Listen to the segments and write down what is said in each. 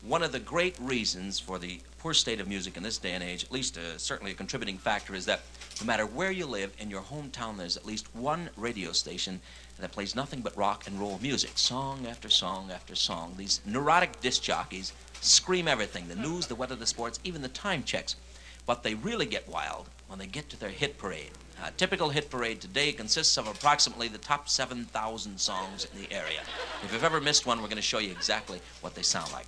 One of the great reasons for the poor state of music in this day and age, at least certainly a contributing factor, is that no matter where you live, in your hometown there's at least one radio station that plays nothing but rock and roll music, song after song after song. These neurotic disc jockeys scream everything, the news, the weather, the sports, even the time checks. But they really get wild when they get to their hit parade. A typical hit parade today consists of approximately the top 7,000 songs in the area. If you've ever missed one, we're going to show you exactly what they sound like.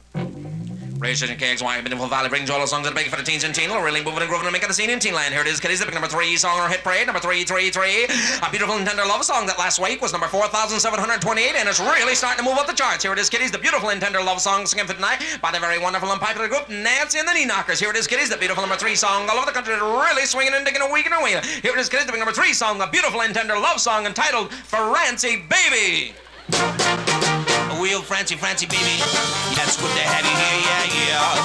Radio station KXY, Beautiful Valley brings all the songs that are big for the teens and teen. Really moving and grooving and making the scene in Teenland. Here it is, kiddies, the big number 3 song or hit parade, number 333. A beautiful and tender love song that last week was number 4,728, and it's really starting to move up the charts. Here it is, kiddies, the beautiful and tender love song singing for tonight by the very wonderful and popular group Nancy and the Knee Knockers. Here it is, kiddies, the beautiful number 3 song all over the country, really swinging and digging a week and a wheel. Here it is, kiddies, the big number 3 song, a beautiful and tender love song entitled Francie Baby. Wheel, Francie, Francie, baby. Yeah, it's good to have you here, yeah, yeah.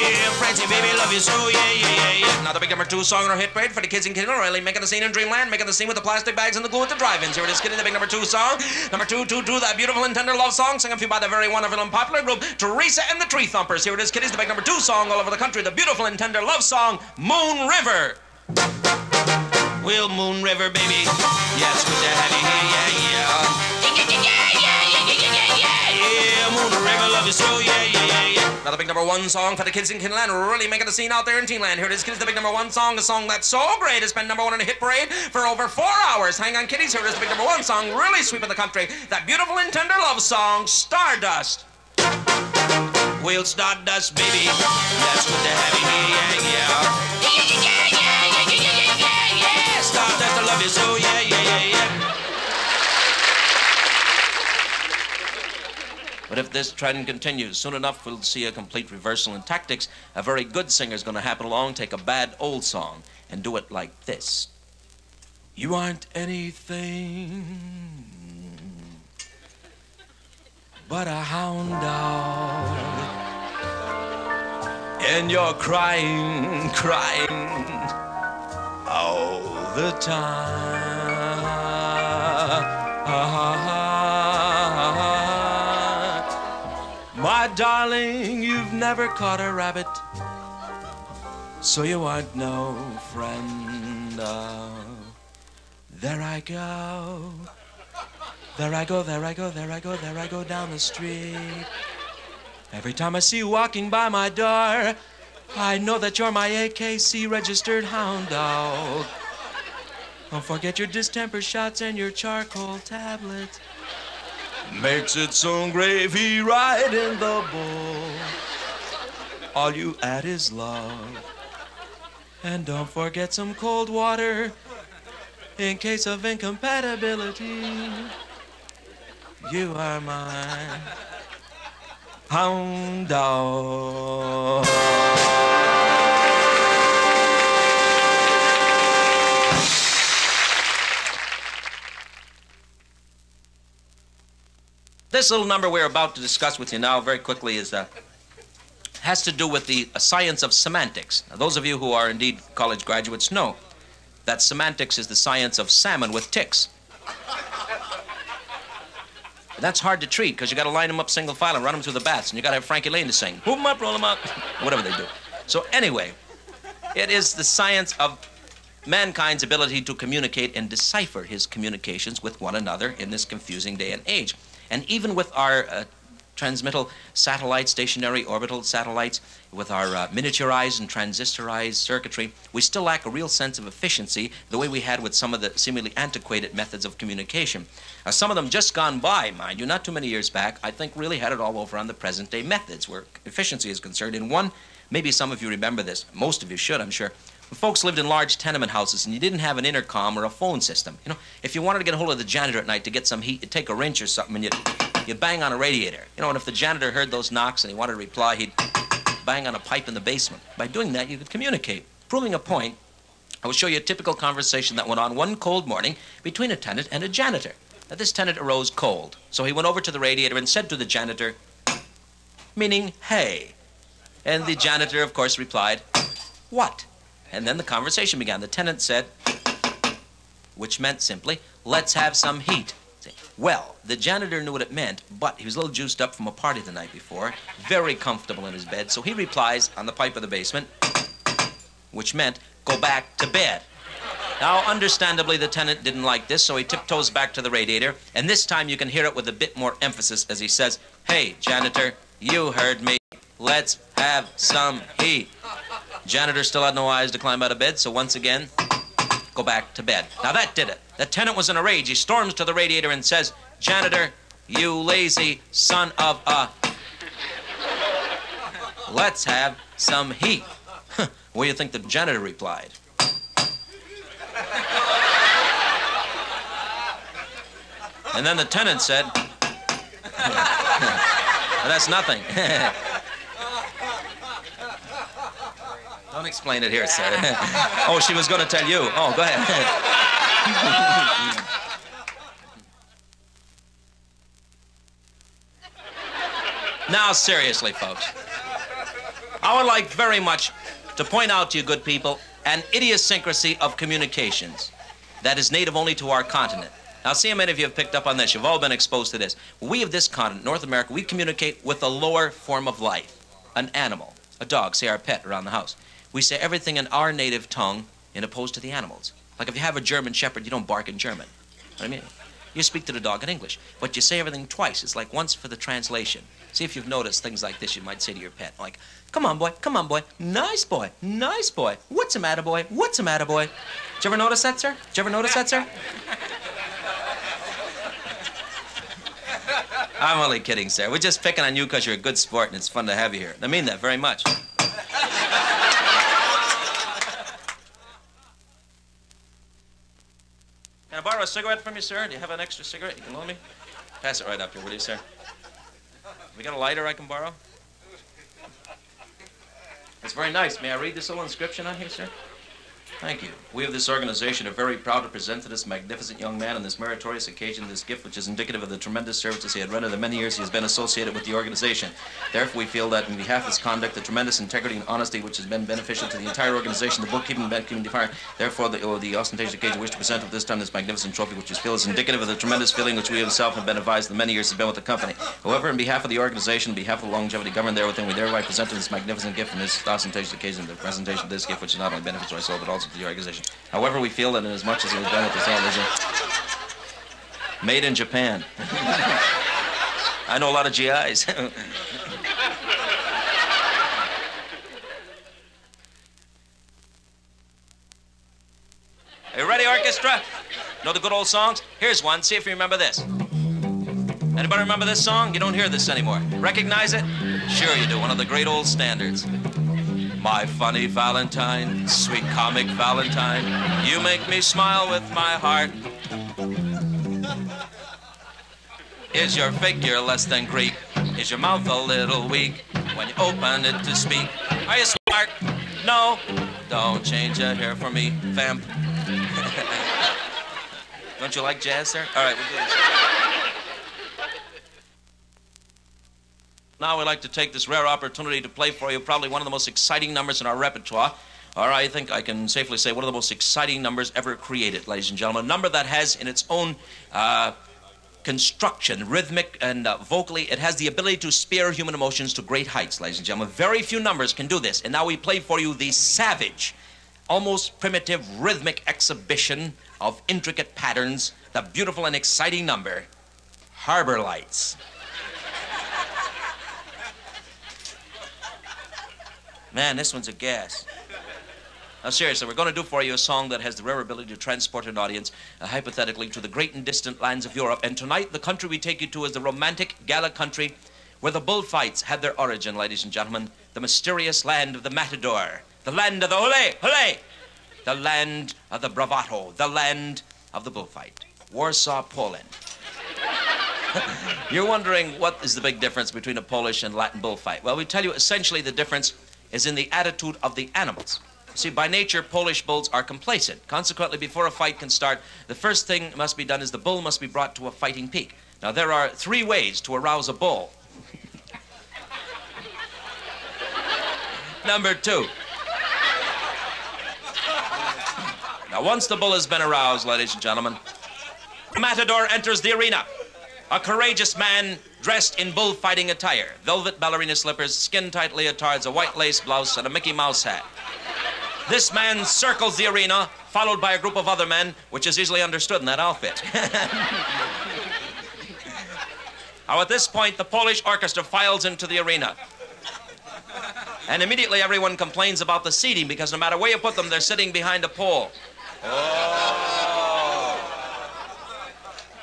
Yeah, Francie, baby, love you so, yeah. Now the big number 2 song or hit parade for the kids in Kitchener, really making the scene in Dreamland, making the scene with the plastic bags and the glue at the drive-ins. Here it is, kidding, the big number 2 song. Number 222, that beautiful and tender love song, sung for you by the very wonderful and popular group Teresa and the Tree Thumpers. Here it is, kiddies, the big number 2 song all over the country, the beautiful and tender love song, Moon River. Well, Moon River, baby, yeah, it's good to have you here, yeah. Yeah, Moon River, love you so, yeah. Now the big number 1 song for the kids in Kinland, really making the scene out there in Teenland. Here it is, kids, the big number 1 song, a song that's so great, it's been number 1 in a hit parade for over 4 hours. Hang on, kiddies, here it is, the big number 1 song, really sweeping the country. That beautiful and tender love song, Stardust. Well, Stardust, baby, that's good to have you here, yeah. Stardust, I love you so, yeah. But if this trend continues, soon enough we'll see a complete reversal in tactics. A very good singer's going to happen along, take a bad old song, and do it like this. You aren't anything but a hound dog, and you're crying all the time. My darling, you've never caught a rabbit, so you aren't no friend. There I go. There I go down the street. Every time I see you walking by my door, I know that you're my AKC registered hound dog. Don't forget your distemper shots and your charcoal tablets. Makes it some gravy right in the bowl. All you add is love. And don't forget some cold water in case of incompatibility. You are my hound dog. This little number we're about to discuss with you now very quickly has to do with the science of semantics. Now, those of you who are indeed college graduates know that semantics is the science of salmon with ticks. And that's hard to treat because you got to line them up single file and run them through the baths, and you got to have Frankie Lane to sing. Move them up, roll them out, whatever they do. So anyway, it is the science of mankind's ability to communicate and decipher his communications with one another in this confusing day and age. And even with our transmittal satellites, stationary orbital satellites, with our miniaturized and transistorized circuitry, we still lack a real sense of efficiency the way we had with some of the seemingly antiquated methods of communication. Some of them just gone by, mind you, not too many years back, I think really had it all over on the present-day methods where efficiency is concerned. In one, maybe some of you remember this, most of you should, I'm sure, when folks lived in large tenement houses and you didn't have an intercom or a phone system. You know, if you wanted to get a hold of the janitor at night to get some heat, you'd take a wrench or something and you'd bang on a radiator. You know, and if the janitor heard those knocks and he wanted to reply, he'd bang on a pipe in the basement. By doing that, you could communicate. Proving a point, I will show you a typical conversation that went on one cold morning between a tenant and a janitor. Now, this tenant arose cold, so he went over to the radiator and said to the janitor, meaning, hey. And the janitor, of course, replied, what? And then the conversation began. The tenant said, which meant simply, let's have some heat. See? Well, the janitor knew what it meant, but he was a little juiced up from a party the night before, very comfortable in his bed, so he replies on the pipe of the basement, which meant, go back to bed. Now, understandably, the tenant didn't like this, so he tiptoes back to the radiator, and this time you can hear it with a bit more emphasis as he says, hey, janitor, you heard me. Let's have some heat. Janitor still had no eyes to climb out of bed, so once again, go back to bed. Now that did it. The tenant was in a rage. He storms to the radiator and says, janitor, you lazy son of a... Let's have some heat. What do you think the janitor replied? And then the tenant said, that's nothing. Don't explain it here, sir. Oh, she was going to tell you. Oh, go ahead. Now, seriously, folks, I would like very much to point out to you, good people, an idiosyncrasy of communications that is native only to our continent. Now, see how many of you have picked up on this. You've all been exposed to this. We of this continent, North America, we communicate with a lower form of life, an animal, a dog, say our pet around the house. We say everything in our native tongue in opposed to the animals. Like if you have a German shepherd, you don't bark in German. You know what I mean? You speak to the dog in English, but you say everything twice. It's like once for the translation. See if you've noticed things like this you might say to your pet, like, come on, boy, nice boy, nice boy, what's the matter, boy, what's the matter, boy? Did you ever notice that, sir? Did you ever notice that, sir? I'm only kidding, sir. We're just picking on you because you're a good sport and it's fun to have you here. I mean that very much. Can I borrow a cigarette from you, sir? Do you have an extra cigarette you can loan me? Pass it right up here, will you, sir? We got a lighter I can borrow? It's very nice. May I read this little inscription on here, sir? Thank you. We of this organization are very proud to present to this magnificent young man on this meritorious occasion this gift which is indicative of the tremendous services he had rendered the many years he has been associated with the organization. Therefore, we feel that in behalf of his conduct, the tremendous integrity and honesty which has been beneficial to the entire organization, the bookkeeping, fire, therefore, the ostentatious occasion wish to present at this time this magnificent trophy which we feel is indicative of the tremendous feeling which we himself have been advised the many years he has been with the company. However, in behalf of the organization, on behalf of the longevity governed therewithin, we thereby present this magnificent gift on this ostentatious occasion, the presentation of this gift which is not only beneficial to ourselves but also to the organization. However, we feel that inasmuch as it was done with this television, made in Japan. I know a lot of GIs. Are you ready, orchestra? Know the good old songs? Here's one. See if you remember this. Anybody remember this song? You don't hear this anymore. Recognize it? Sure you do. One of the great old standards. My funny Valentine, sweet comic Valentine, you make me smile with my heart. Is your figure less than Greek? Is your mouth a little weak when you open it to speak? Are you smart? No. Don't change your hair for me, vamp. Don't you like jazz, sir? All right, we'll do this. Now we'd like to take this rare opportunity to play for you probably one of the most exciting numbers in our repertoire, or I think I can safely say one of the most exciting numbers ever created, ladies and gentlemen. A number that has in its own construction, rhythmic and vocally, it has the ability to spear human emotions to great heights, ladies and gentlemen. Very few numbers can do this. And now we play for you the savage, almost primitive rhythmic exhibition of intricate patterns, the beautiful and exciting number, Harbor Lights. Man, this one's a gas. Now, seriously, we're going to do for you a song that has the rare ability to transport an audience, hypothetically, to the great and distant lands of Europe. And tonight, the country we take you to is the romantic gala country where the bullfights had their origin, ladies and gentlemen. The mysterious land of the matador, the land of the hooray, hooray, the land of the bravado, the land of the bullfight. Warsaw, Poland. You're wondering what is the big difference between a Polish and Latin bullfight? Well, we tell you essentially the difference is in the attitude of the animals. See, by nature, Polish bulls are complacent. Consequently, before a fight can start, the first thing must be done is the bull must be brought to a fighting peak. Now, there are 3 ways to arouse a bull. Number 2. Now, once the bull has been aroused, ladies and gentlemen, the matador enters the arena. A courageous man dressed in bullfighting attire, velvet ballerina slippers, skin-tight leotards, a white lace blouse, and a Mickey Mouse hat. This man circles the arena, followed by a group of other men, which is easily understood in that outfit. Now, at this point, the Polish orchestra files into the arena. And immediately everyone complains about the seating, because no matter where you put them, they're sitting behind a pole.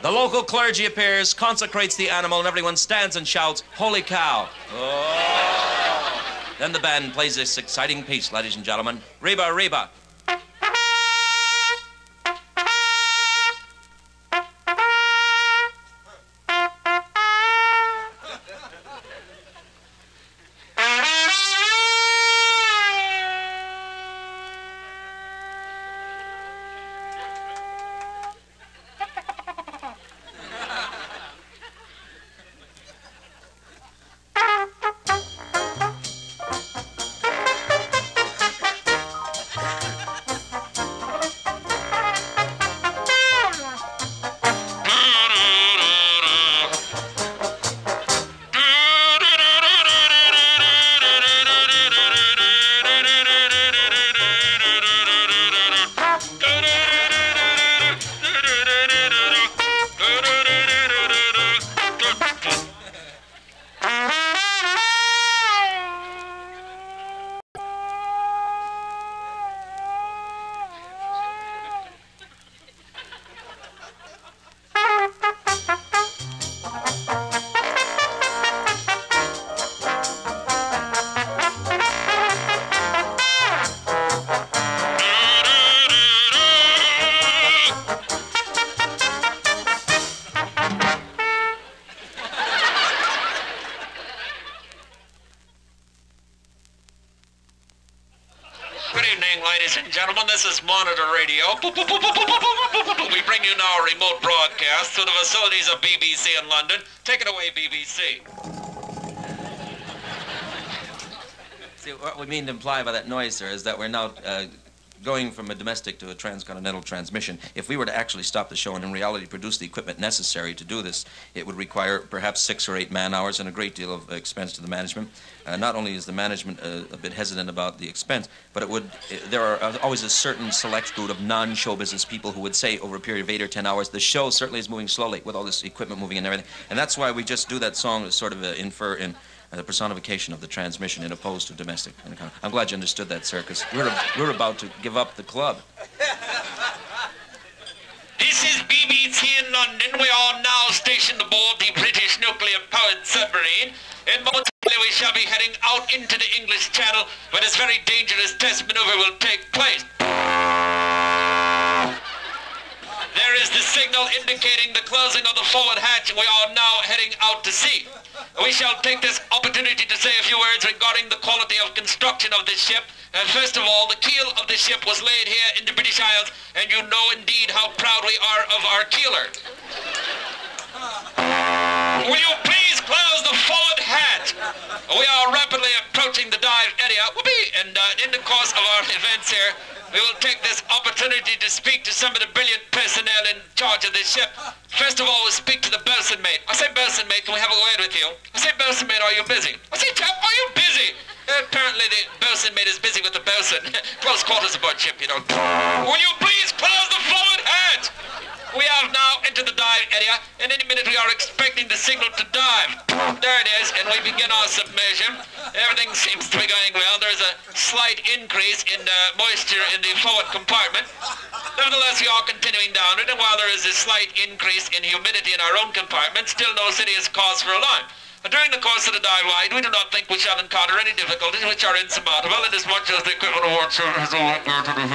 The local clergy appears, consecrates the animal, and everyone stands and shouts, "Holy cow." Then the band plays this exciting piece, ladies and gentlemen. Reba, Reba. Ladies and gentlemen, this is Monitor Radio. We bring you now a remote broadcast through the facilities of BBC in London. Take it away, BBC. See, what we mean to imply by that noise, sir, is that we're now going from a domestic to a transcontinental transmission. If we were to actually stop the show and in reality produce the equipment necessary to do this, it would require perhaps 6 or 8 man-hours and a great deal of expense to the management. Not only is the management a bit hesitant about the expense, but there are always a certain select group of non-show business people who would say over a period of 8 or 10 hours, the show certainly is moving slowly with all this equipment moving and everything. And that's why we just do that song to sort of infer in the personification of the transmission in opposed to domestic. I'm glad you understood that, sir, because we're about to give up the club. This is BBC in London. We are now stationed aboard the British nuclear-powered submarine. And momentarily we shall be heading out into the English Channel where this very dangerous test maneuver will take place. There is the signal indicating the closing of the forward hatch, and we are now heading out to sea. We shall take this opportunity to say a few words regarding the quality of construction of this ship. First of all, the keel of the ship was laid here in the British Isles, and you know indeed how proud we are of our keeler. Will you please close the forward hatch? We are rapidly approaching the dive area. Whoopee! And in the course of our events here, we will take this opportunity to speak to some of the brilliant personnel in charge of this ship. First of all, we'll speak to the bosun mate. I say, bosun mate, can we have a word with you? I say, bosun mate, are you busy? I say, chap, are you busy? Apparently the bosun mate is busy with the bosun. Close quarters aboard ship, you know. Will you please close the forward hatch? We have now entered the dive area, and any minute we are expecting the signal to dive. There it is, and we begin our submersion. Everything seems to be going well. There's a slight increase in moisture in the forward compartment. Nevertheless, we are continuing downward, and while there is a slight increase in humidity in our own compartment, still no serious cause for alarm. During the course of the dive line, we do not think we shall encounter any difficulties which are insurmountable, inasmuch as the equipment of our service is all up there to the